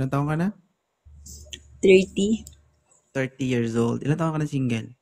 Ilan taon ka na? 30. 30 years old. Ilan taon ka na single?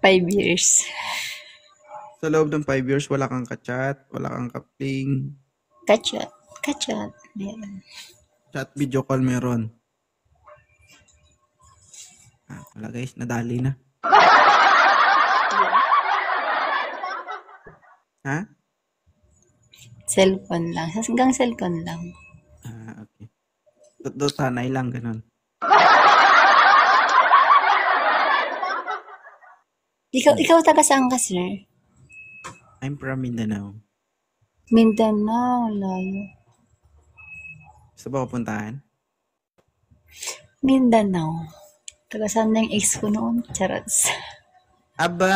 5 years. Sa loob ng 5 years, wala kang ka-chat, wala kang ka-fling, Kachat. Kachat. Meron. chat video call meron. Wala guys, nadali na. Ha? Cellphone lang. Hanggang cellphone lang. Okay. Sanay lang, ganun. Ikaw taga saan ka, sir? I'm from Mindanao. Mindanao, layo. Gusto ba ko puntahan? Mindanao. Taga saan na yung ex ko noon? Charot. Aba!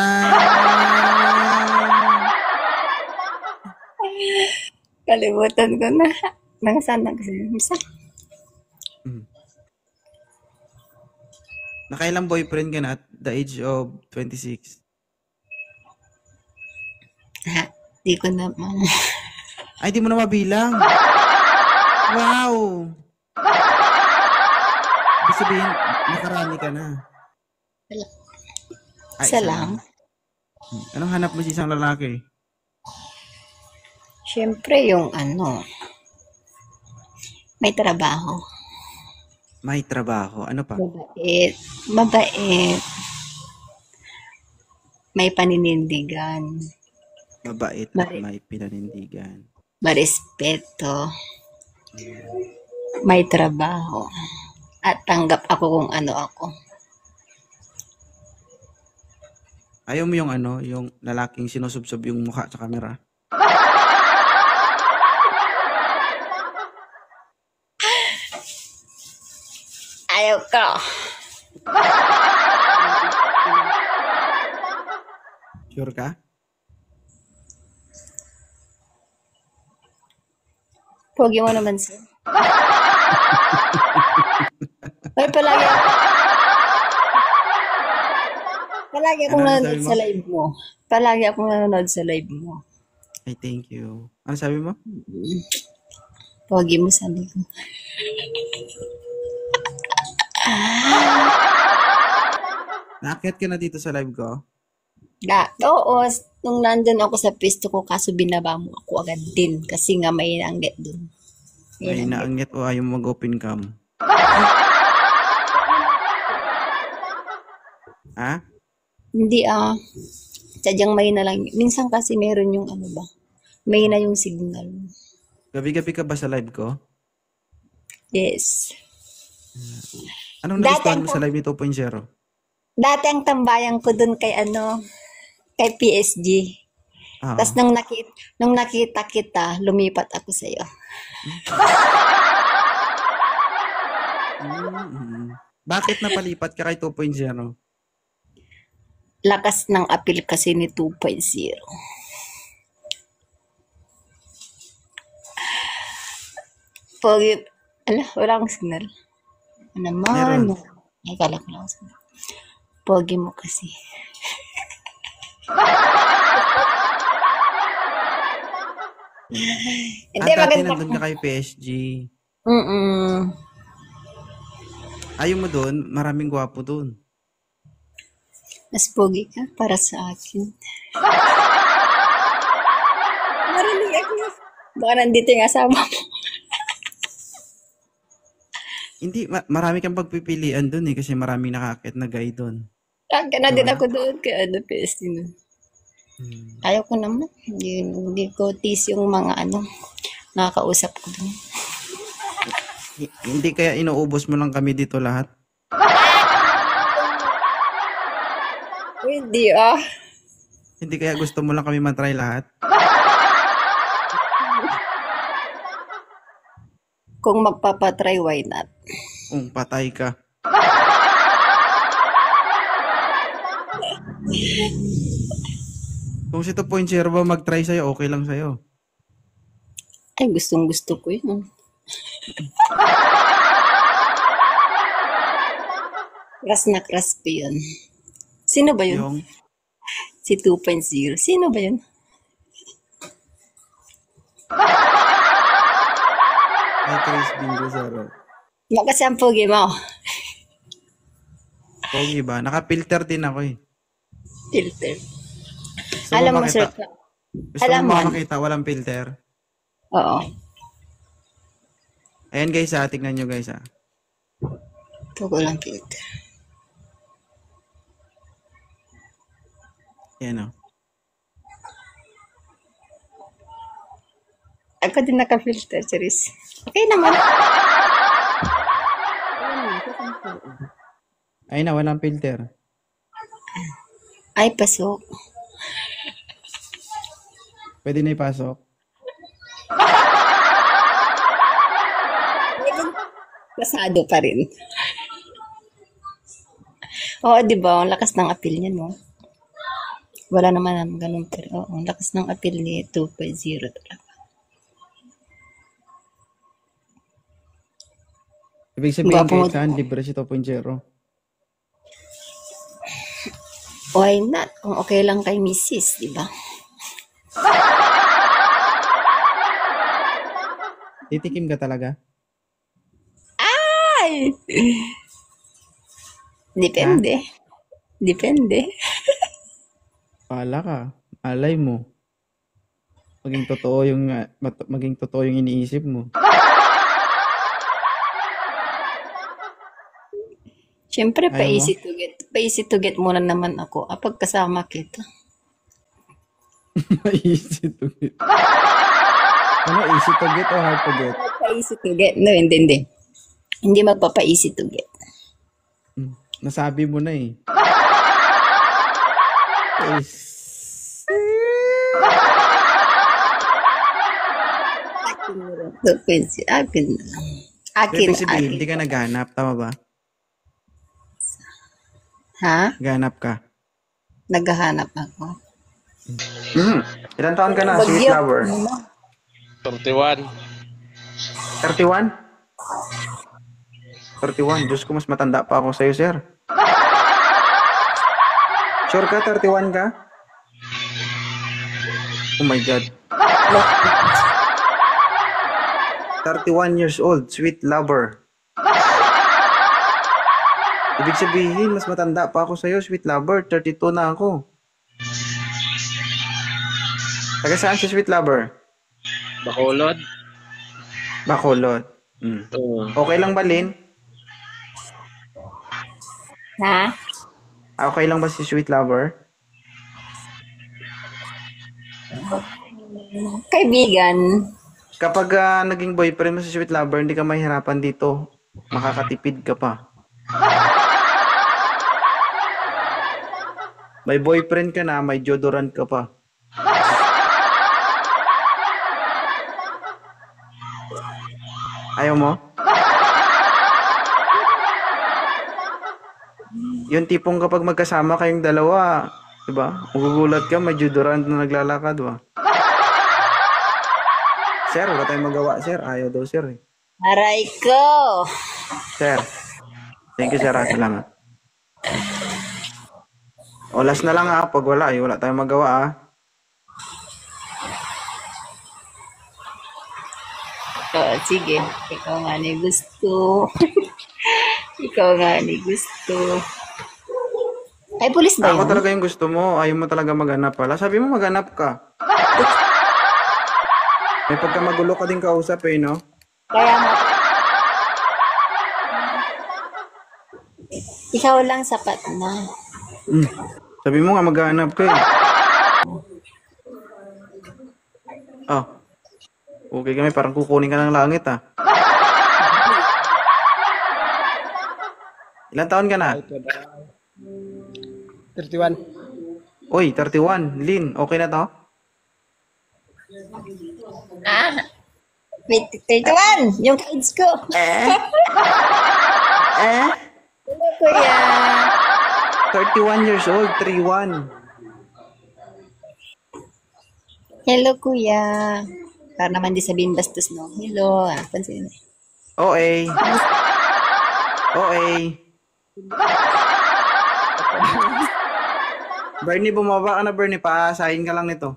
Kalimutan ko na. Nakasaan na kasi. Misa? Nakailang boyfriend ka na at the age of 26? Di ko naman. Ay, di mo na mabilang. Wow! Ibig sabihin, nakarami ka na. Ay, Isa lang. Anong hanap mo sa isang lalaki? Siyempre yung may trabaho. May trabaho. Ano pa? Mabait. Mabait. May paninindigan. Mabait at may pinanindigan. Marespeto. May trabaho. At tanggap ako kung ano ako. Ayaw mo yung yung lalaking sinusubsob yung mukha sa camera? Ayaw ko. Sure ka? Pogi mo naman, sir. Pero palagi akong nanonood sa live mo. Palagi akong nanonood sa live mo. Ay, thank you. Ano sabi mo? Pogi mo, sabi ko. Naakyat ka na dito sa live ko? Oo, nung nandun ako sa pwesto ko, kaso binaba mo ako agad din. Kasi nga may naanggit dun. May naanggit o ayaw mo mag-open cam? Ha? Hindi sadyang may na lang. Minsan kasi meron yung may na yung signal. Gabi-gabi ka ba sa live ko? Yes. Anong nagustuhan mo sa live ni 2.0? Dati ang tambayan ko dun kay kay PSG. Tapos nung nakita kita, lumipat ako sa'yo. Bakit napalipat ka kay 2.0? Lakas ng appeal kasi ni 2.0. Pogi. Wala akong signal. Naman. Ay, kala ko lang signal. Pogi mo kasi. Hindi, dati nandun ka kay PSG. Ayaw mo dun? Maraming gwapo dun. Mas pogi ka para sa akin. Marinig ako. Baka nandito yung asawa mo. Hindi, marami kang pagpipilian dun kasi maraming nakakit na guy dun. Kaka na din ako doon kay PSG nun. Ayaw ko naman. Hindi ko tease yung mga nakakausap ko dun. Hindi kaya inuubos mo lang kami dito lahat? Hindi Hindi kaya gusto mo lang kami matry lahat? Kung magpapatry, why not? Kung patay ka. Kung si 2.0 ba mag-try sa'yo, okay lang sa'yo? Ay, gustong gusto ko yun. Crush na crush ko yun. Sino ba yun? Yung? Si 2.0. Sino ba yun? Ay, Chris Bingo Saro. Kasi ang pogi mo. Pogi ba? Naka-filter din ako eh. Filter. Gusto mo Alam mo, sir, makita? Gusto mo alaman. makita walang filter? Oo. Ayan guys ha, tignan nyo guys ha. Pag walang filter. Ayan o. Ako din naka-filter, Charis. Okay naman. Ayun na, walang filter. Ay, pasok. Pwede na ipasok. Pasado pa rin. Oo, di ba? Ang lakas ng appeal niya, no? Wala naman ang ganun pero oo, ang lakas ng appeal ni 2.0 talaga. Ibig sabihin Gwapo mo. kahit saan, libre si 2.0. Why not? Kung okay lang kay Mrs., di ba? Titikim ka talaga? Ay! Depende. Depende. Pala ka. Alay mo. Maging totoo yung iniisip mo. Siyempre, Ayaw mo? pa-easy to get muna naman ako. Pagkasama kita. Easy to get. Ano, easy to get o hard to get? Pa-easy to get. No, hindi. Hindi magpapa-easy to get. Nasabi mo na eh. Akin na lang. Akin. Ibig sabihin, hindi ka naghanap. Tama ba? Ha? Ganap ka. Naghahanap ako. Ilan taon ka na, sweet lover? 31. 31? 31. Diyos ko, mas matanda pa ako sa'yo, sir. Sure ka, 31 ka? Oh my God. 31 years old, sweet lover. Ibig sabihin, mas matanda pa ako sa'yo, sweet lover. 32 na ako. Taga saan si sweet lover? Bacolod. Bacolod. Okay lang ba, Lynn? Ha? Okay lang ba si sweet lover? Kaibigan. Kapag naging boyfriend mo si sweet lover, hindi ka mahirapan dito. Makakatipid ka pa. May boyfriend ka na, may deodorant ka pa. Ayaw mo? Yung tipong kapag magkasama kayong dalawa, diba? Magugulat ka, may deodorant na naglalakad, ba? Sir, wala tayong magawa, sir. Ayaw daw, sir. Eh. Aray ko! Sir. Thank you, sir. Salamat. O, last na lang pag wala, wala tayong magawa Sige. Ikaw nga ni gusto. Ikaw nga ni gusto. Ay, pulis ba Ako yun? talaga yung gusto mo. Ayaw mo talaga maghanap pala. Sabi mo maghanap ka. May pagkamagulo ka din kausap no? Kaya nga. Ikaw lang sapat na. Sabi mo nga maghanap ka Okay kami, parang kukunin ka ng langit Ilan taon ka na? 31. Oy, 31. Lynn, okay na to? 31! Yung kids ko. Hello, kuya. 31 years old, 31. Hello, kuya. Para naman di sabihin bastos, no? Hello. Pansin. OA. Bernie, bumaba ka na, Bernie. Paasahin ka lang nito.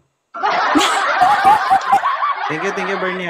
Thank you, Bernie,